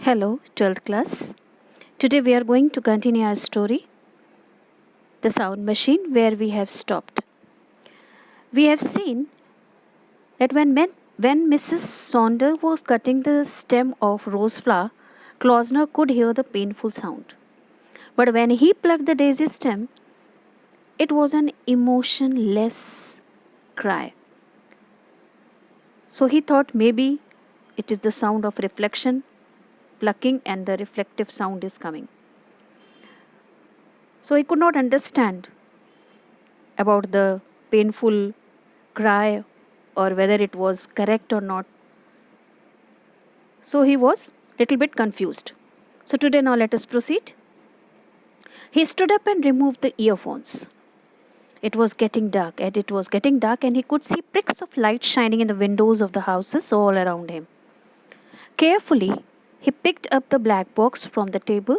Hello, 12th class. Today we are going to continue our story, The Sound Machine, where we have stopped. We have seen that when Mrs. Saunders was cutting the stem of rose flower, Klausner could hear the painful sound. But when he plucked the daisy stem, it was an emotionless cry. So he thought maybe it is the sound of reflection, plucking, and the reflective sound is coming. So he could not understand about the painful cry or whether it was correct or not. So he was little bit confused. So today now let us proceed. He stood up and removed the earphones. It was getting dark and he could see pricks of light shining in the windows of the houses all around him. Carefully, he picked up the black box from the table,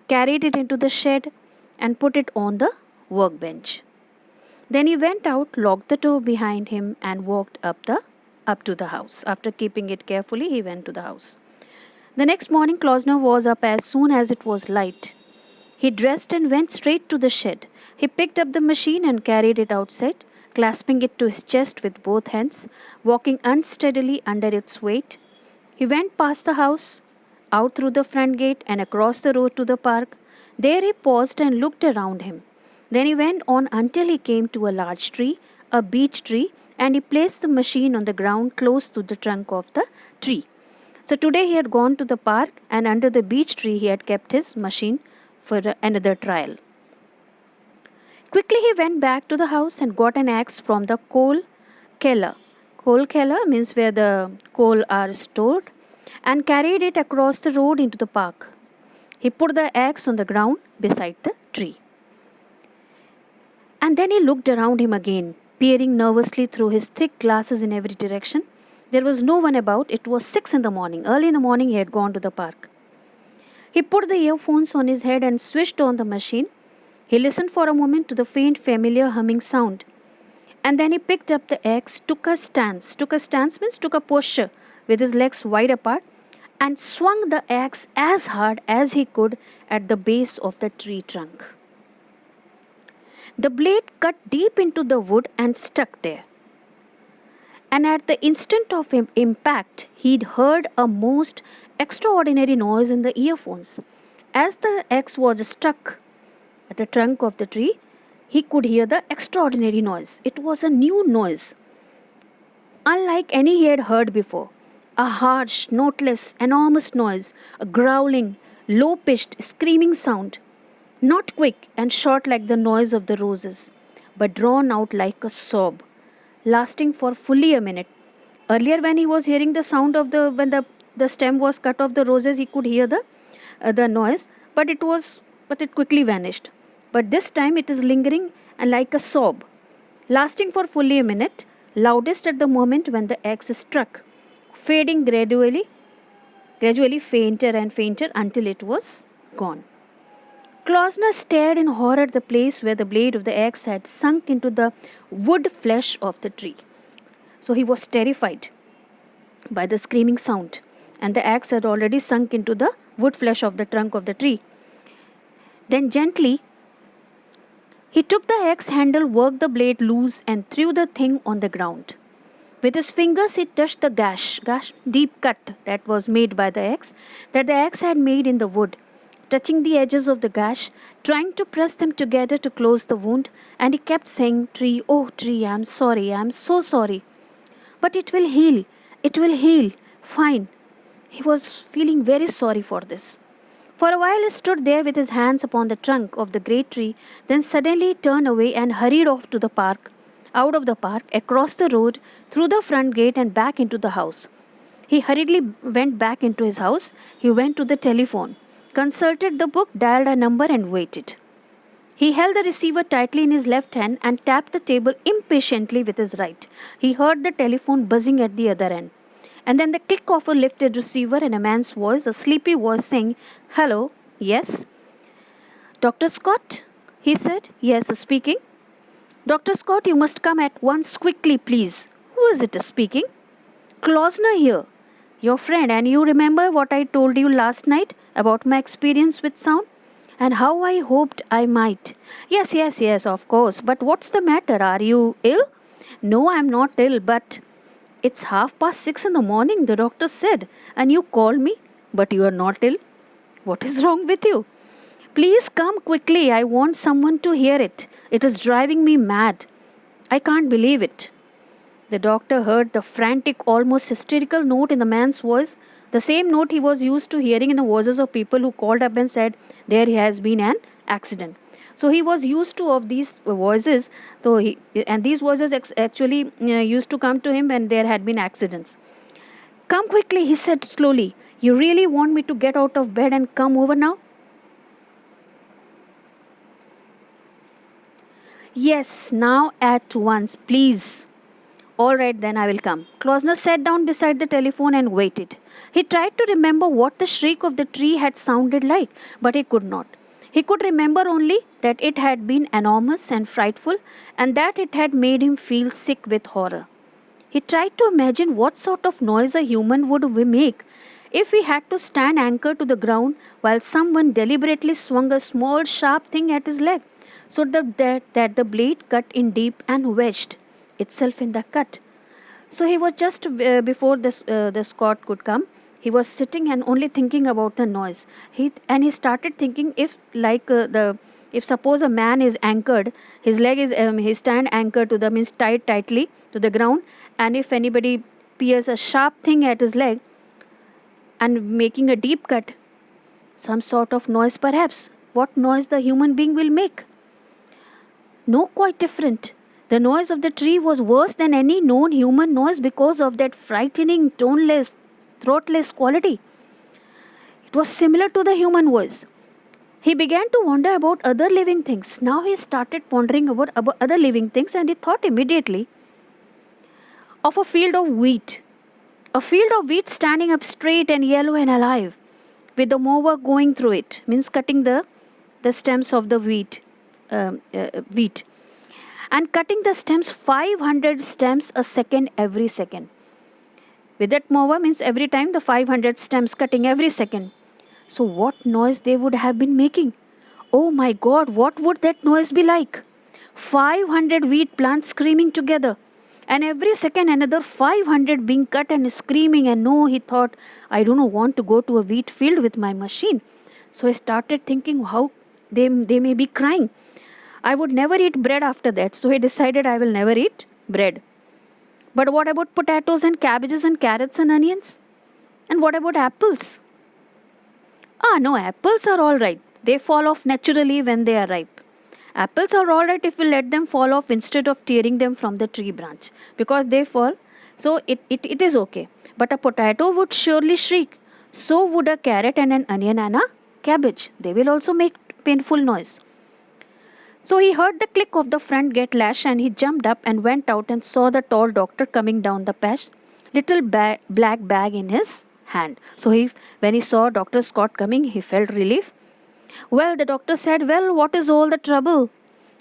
carried it into the shed and put it on the workbench. Then he went out, locked the door behind him, and walked up to the house. After keeping it carefully, he went to the house. The next morning, Klausner was up as soon as it was light. He dressed and went straight to the shed. He picked up the machine and carried it outside, clasping it to his chest with both hands, walking unsteadily under its weight. He went past the house, out through the front gate, and across the road to the park. There he paused and looked around him. Then he went on until he came to a large tree, a beech tree, and he placed the machine on the ground close to the trunk of the tree. So today he had gone to the park, and under the beech tree he had kept his machine for another trial. Quickly he went back to the house and got an axe from the coal cellar. Coal cellar means where the coal are stored, and carried it across the road into the park. He put the axe on the ground beside the tree. And then he looked around him again, peering nervously through his thick glasses in every direction. There was no one about. It was 6 in the morning. Early in the morning he had gone to the park. He put the earphones on his head and switched on the machine. He listened for a moment to the faint, familiar humming sound. And then he picked up the axe, took a stance. Took a stance means took a posture with his legs wide apart, and swung the axe as hard as he could at the base of the tree trunk. The blade cut deep into the wood and stuck there. And at the instant of impact, he'd heard a most extraordinary noise in the earphones. As the axe was stuck at the trunk of the tree, he could hear the extraordinary noise. It was a new noise, unlike any he had heard before. A harsh, noteless, enormous noise, a growling, low-pitched, screaming sound. Not quick and short like the noise of the roses, but drawn out like a sob, lasting for fully a minute. Earlier, when he was hearing the sound of when the stem was cut off the roses, he could hear the noise, but it quickly vanished. But this time it is lingering and like a sob, lasting for fully a minute, loudest at the moment when the axe struck, fading gradually fainter and fainter until it was gone. Klausner stared in horror at the place where the blade of the axe had sunk into the wood flesh of the tree. So he was terrified by the screaming sound, and the axe had already sunk into the wood flesh of the trunk of the tree. Then gently, he took the axe handle, worked the blade loose, and threw the thing on the ground. With his fingers, he touched the gash, deep cut that was made by the axe had made in the wood, touching the edges of the gash, trying to press them together to close the wound, and he kept saying, "Tree, oh tree, I'm sorry, I'm so sorry. But it will heal, fine." He was feeling very sorry for this. For a while he stood there with his hands upon the trunk of the great tree, then suddenly turned away and hurried off to the park, out of the park, across the road, through the front gate and back into the house. He hurriedly went back into his house. He went to the telephone, consulted the book, dialed a number and waited. He held the receiver tightly in his left hand and tapped the table impatiently with his right. He heard the telephone buzzing at the other end. And then the click of a lifted receiver and a man's voice, a sleepy voice saying, "Hello, yes?" "Dr. Scott?" he said. "Yes, speaking." "Dr. Scott, you must come at once quickly, please." "Who is it speaking?" "Klausner here." Your friend, and you remember what I told you last night about my experience with sound? And how I hoped I might. Yes, yes, yes, of course. But what's the matter? Are you ill? No, I'm not ill, but it's 6:30 in the morning, the doctor said, and you called me, but you are not ill. What is wrong with you? Please come quickly. I want someone to hear it. It is driving me mad. I can't believe it. The doctor heard the frantic, almost hysterical note in the man's voice, the same note he was used to hearing in the voices of people who called up and said, there has been an accident. So he was used to of these voices, and these voices actually used to come to him when there had been accidents. Come quickly, he said slowly. You really want me to get out of bed and come over now? Yes, now at once, please. All right, then I will come. Klosner sat down beside the telephone and waited. He tried to remember what the shriek of the tree had sounded like, but he could not. He could remember only that it had been enormous and frightful, and that it had made him feel sick with horror. He tried to imagine what sort of noise a human would make if he had to stand anchored to the ground while someone deliberately swung a small sharp thing at his leg, so that the blade cut in deep and wedged itself in the cut. So he was just before the Scot could come. He was sitting and only thinking about the noise. He started thinking if suppose a man is anchored, his leg is his stand anchored to the means tied tightly to the ground, and if anybody pierce a sharp thing at his leg and making a deep cut, some sort of noise perhaps. What noise the human being will make? No, quite different. The noise of the tree was worse than any known human noise because of that frightening, toneless, throatless quality. It was similar to the human voice. He began to wonder about other living things. Now he started pondering about other living things, and he thought immediately of a field of wheat. A field of wheat standing up straight and yellow and alive, with the mower going through it, means cutting the stems of the wheat, and cutting the stems 500 stems a second every second. With that mower means every time the 500 stems cutting every second. So what noise they would have been making? Oh my God, what would that noise be like? 500 wheat plants screaming together, and every second another 500 being cut and screaming. And no, he thought, I don't want to go to a wheat field with my machine. So he started thinking how they may be crying. I would never eat bread after that. So he decided I will never eat bread. But what about potatoes and cabbages and carrots and onions? And what about apples? No, apples are all right. They fall off naturally when they are ripe. Apples are all right if you let them fall off instead of tearing them from the tree branch, because they fall. So it is okay. But a potato would surely shriek. So would a carrot and an onion and a cabbage. They will also make painful noise. So he heard the click of the front gate latch, and he jumped up and went out and saw the tall doctor coming down the path, little black bag in his hand. So when he saw Dr. Scott coming, he felt relief. Well, the doctor said, well, what is all the trouble?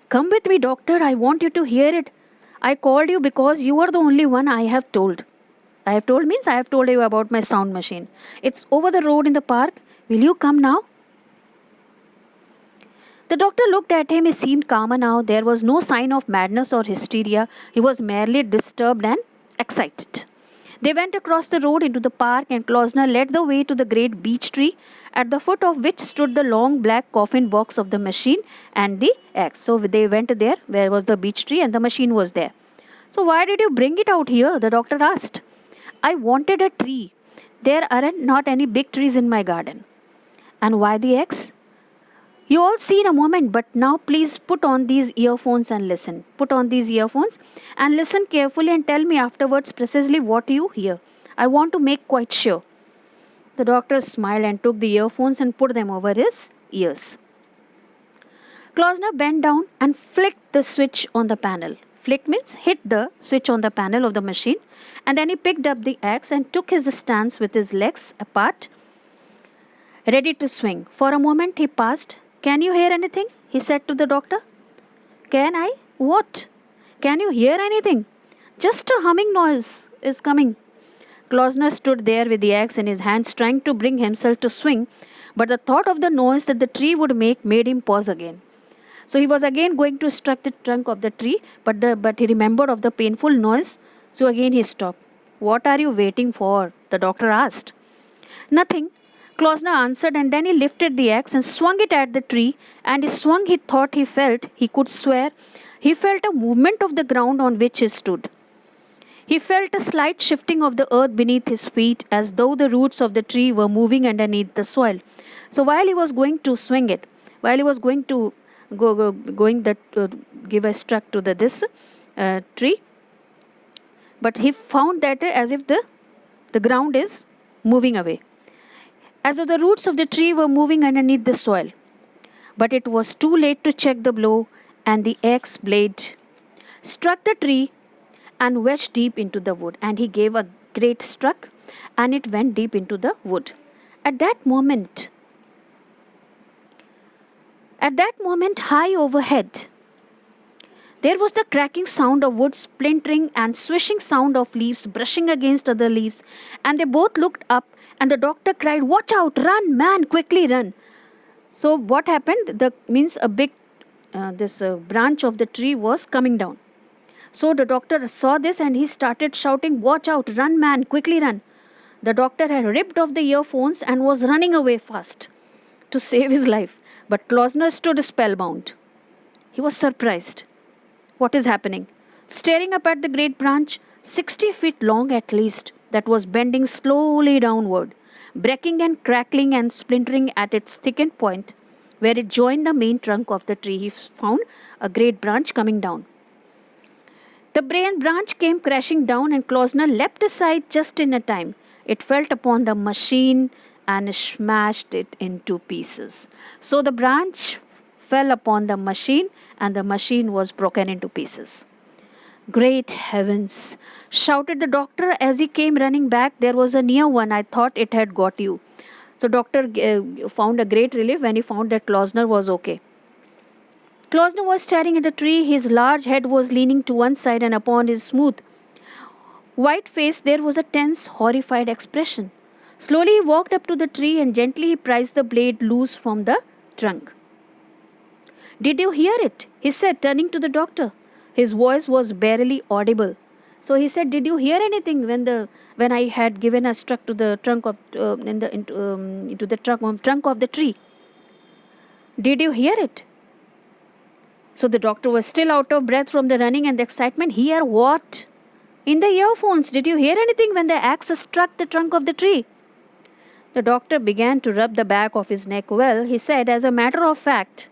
Come with me, doctor. I want you to hear it. I called you because you are the only one I have told. I have told means I have told you about my sound machine. It's over the road in the park. Will you come now? The doctor looked at him. He seemed calmer now. There was no sign of madness or hysteria. He was merely disturbed and excited. They went across the road into the park, and Klosner led the way to the great beech tree, at the foot of which stood the long black coffin box of the machine and the axe. So they went there, where was the beech tree, and the machine was there. So why did you bring it out here? The doctor asked. I wanted a tree. There aren't not any big trees in my garden. And why the axe? You all see in a moment, but now please put on these earphones and listen. Put on these earphones and listen carefully and tell me afterwards precisely what you hear. I want to make quite sure. The doctor smiled and took the earphones and put them over his ears. Klosner bent down and flicked the switch on the panel. Flick means hit the switch on the panel of the machine, and then he picked up the axe and took his stance with his legs apart, ready to swing. For a moment he paused. Can you hear anything? He said to the doctor. Can I? What? Can you hear anything? Just a humming noise is coming. Klausner stood there with the axe in his hands, trying to bring himself to swing, but the thought of the noise that the tree would make made him pause again. So he was again going to strike the trunk of the tree, but he remembered of the painful noise, so again he stopped. What are you waiting for? The doctor asked. Nothing, Klausner answered, and then he lifted the axe and swung it at the tree, and he swung he thought he felt, he could swear, he felt a movement of the ground on which he stood. He felt a slight shifting of the earth beneath his feet as though the roots of the tree were moving underneath the soil. So while he was going to swing it, while he was going to give a struck to this tree, but he found that as if the ground is moving away, as though the roots of the tree were moving underneath the soil. But it was too late to check the blow, and the axe blade struck the tree and wedged deep into the wood. And he gave a great struck, and it went deep into the wood. At that moment, high overhead, there was the cracking sound of wood splintering and swishing sound of leaves brushing against other leaves. And they both looked up, and the doctor cried, "Watch out! Run, man! Quickly run!" So what happened? A big branch of the tree was coming down. So the doctor saw this and he started shouting, "Watch out! Run, man! Quickly run!" The doctor had ripped off the earphones and was running away fast to save his life. But Klausner stood spellbound. He was surprised. What is happening? Staring up at the great branch, 60 feet long at least, that was bending slowly downward, breaking and crackling and splintering at its thickened point, where it joined the main trunk of the tree. He found a great branch coming down. The branch came crashing down, and Klausner leapt aside just in a time. It fell upon the machine and smashed it into pieces. So the branch fell upon the machine, and the machine was broken into pieces. "Great heavens!" shouted the doctor as he came running back. "There was a near one. I thought it had got you." So doctor found a great relief when he found that Klausner was okay. Klausner was staring at the tree. His large head was leaning to one side, and upon his smooth, white face there was a tense, horrified expression. Slowly he walked up to the tree and gently he prized the blade loose from the trunk. "Did you hear it?" he said, turning to the doctor. His voice was barely audible. So he said, "Did you hear anything when I had given a struck to the trunk of into the trunk of the tree? Did you hear it?" So the doctor was still out of breath from the running and the excitement. "Hear what?" "In the earphones. Did you hear anything when the axe struck the trunk of the tree?" The doctor began to rub the back of his neck. "Well," he said, "as a matter of fact."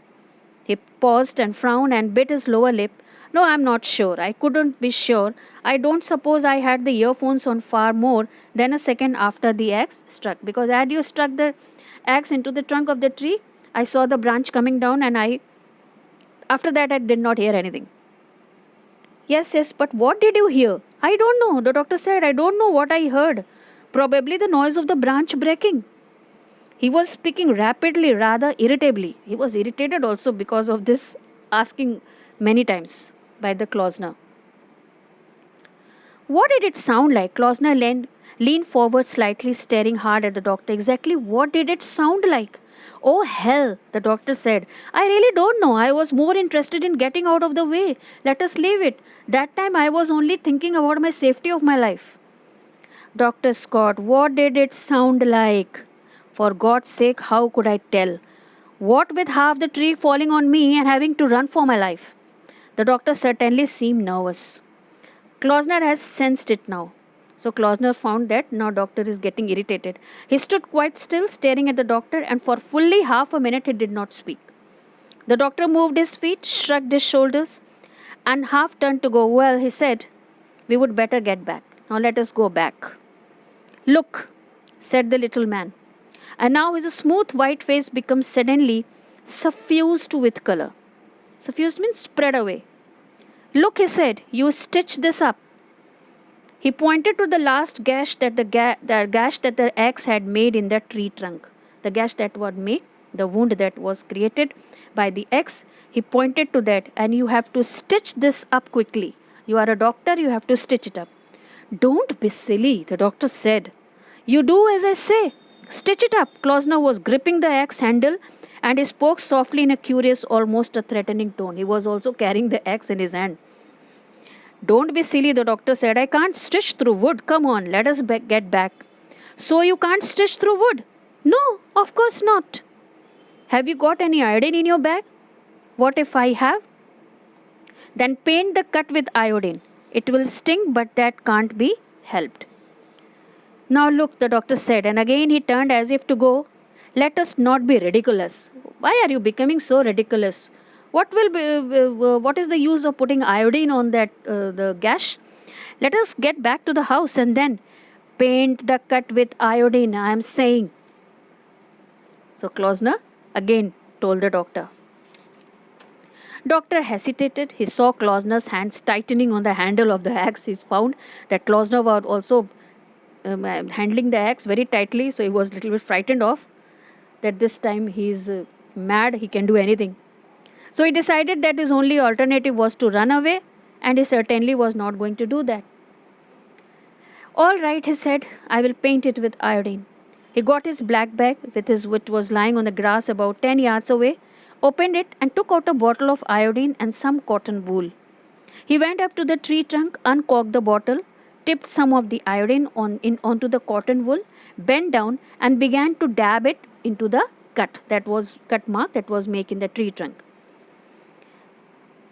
He paused and frowned and bit his lower lip. "No, I'm not sure. I couldn't be sure. I don't suppose I had the earphones on far more than a second after the axe struck. Because had you struck the axe into the trunk of the tree, I saw the branch coming down, and after that I did not hear anything." Yes, but what did you hear?" "I don't know," the doctor said. "I don't know what I heard. Probably the noise of the branch breaking." He was speaking rapidly, rather irritably. He was irritated also because of this asking many times by the Klausner. "What did it sound like?" Klausner leaned forward slightly, staring hard at the doctor. "Exactly what did it sound like?" "Oh, hell," the doctor said. "I really don't know. I was more interested in getting out of the way. Let us leave it. That time I was only thinking about my safety of my life." "Dr. Scott, what did it sound like?" "For God's sake, how could I tell? What with half the tree falling on me and having to run for my life?" The doctor certainly seemed nervous. Klausner has sensed it now. So Klausner found that now doctor is getting irritated. He stood quite still, staring at the doctor, and for fully half a minute he did not speak. The doctor moved his feet, shrugged his shoulders, and half turned to go. "Well," he said, "we would better get back. Now let us go back." "Look," said the little man. And now his smooth white face becomes suddenly suffused with color. Suffused means spread away. "Look," he said, "you stitch this up." He pointed to the last gash that the axe had made in the tree trunk. The gash that would make the wound that was created by the axe. He pointed to that, "and you have to stitch this up quickly. You are a doctor, you have to stitch it up." Don't be silly, the doctor said. You do as I say. Stitch it up. Klosner was gripping the axe handle and he spoke softly in a curious, almost a threatening tone. He was also carrying the axe in his hand. Don't be silly, the doctor said. I can't stitch through wood. Come on, let us get back. So you can't stitch through wood? No, of course not. Have you got any iodine in your bag? What if I have? Then paint the cut with iodine. It will sting, but that can't be helped. Now look, the doctor said, and again he turned as if to go. Let us not be ridiculous. Why are you becoming so ridiculous? What is the use of putting iodine on the gash? Let us get back to the house and then paint the cut with iodine, I am saying. So Klosner again told the doctor. Doctor hesitated. He saw Klosner's hands tightening on the handle of the axe. He found that Klosner was also handling the axe very tightly, so he was a little bit frightened of that this time he is mad, he can do anything. So he decided that his only alternative was to run away, and he certainly was not going to do that. All right, he said, I will paint it with iodine. He got his black bag, which was lying on the grass about 10 yards away, opened it and took out a bottle of iodine and some cotton wool. He went up to the tree trunk, uncorked the bottle, tipped some of the iodine onto the cotton wool, bent down and began to dab it into the cut mark that was made in the tree trunk.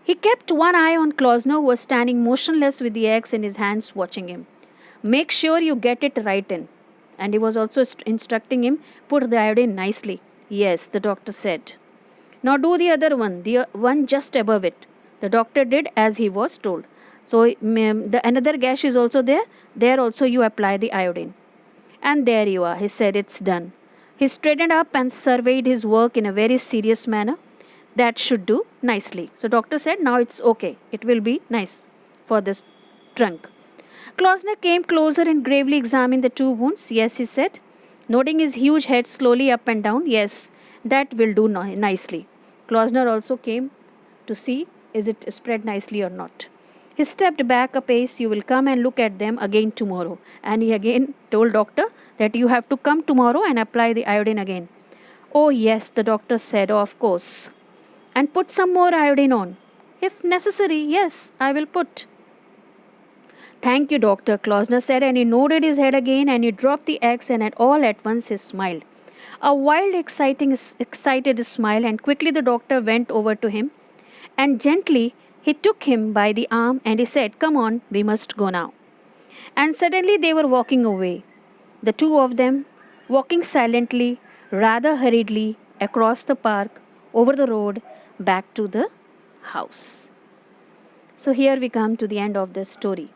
He kept one eye on Klosner, who was standing motionless with the axe in his hands, watching him. Make sure you get it right in. And he was also instructing him, put the iodine nicely. Yes, the doctor said. Now do the other one, the one just above it. The doctor did as he was told. So the another gash is also there. There also you apply the iodine. And there you are, he said, it's done. He straightened up and surveyed his work in a very serious manner. That should do nicely. So doctor said, now it's okay. It will be nice for this trunk. Klosner came closer and gravely examined the two wounds. Yes, he said, nodding his huge head slowly up and down. Yes, that will do nicely. Klosner also came to see is it spread nicely or not. He stepped back a pace. You will come and look at them again tomorrow. And he again told doctor that you have to come tomorrow and apply the iodine again. Oh yes, the doctor said, oh, of course. And put some more iodine on. If necessary, yes, I will put. Thank you, doctor, Klosner said, and he nodded his head again and he dropped the axe and all at once he smiled. A wild, excited smile, and quickly the doctor went over to him and gently he took him by the arm and he said, come on, we must go now. And suddenly they were walking away, the two of them, walking silently, rather hurriedly, across the park, over the road, back to the house. So here we come to the end of this story.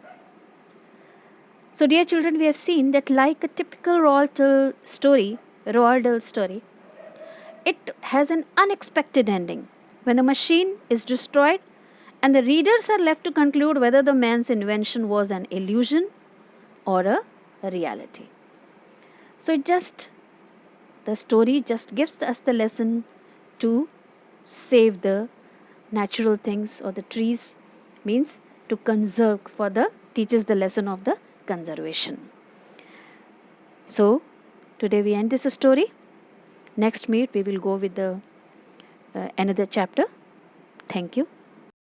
So dear children, we have seen that like a typical Roald Dahl story, it has an unexpected ending. When the machine is destroyed and the readers are left to conclude whether the man's invention was an illusion or a reality. So the story just gives us the lesson to save the natural things or the trees, means to conserve, teaches the lesson of the conservation. So today we end this story. Next meet we will go with the another chapter. Thank you.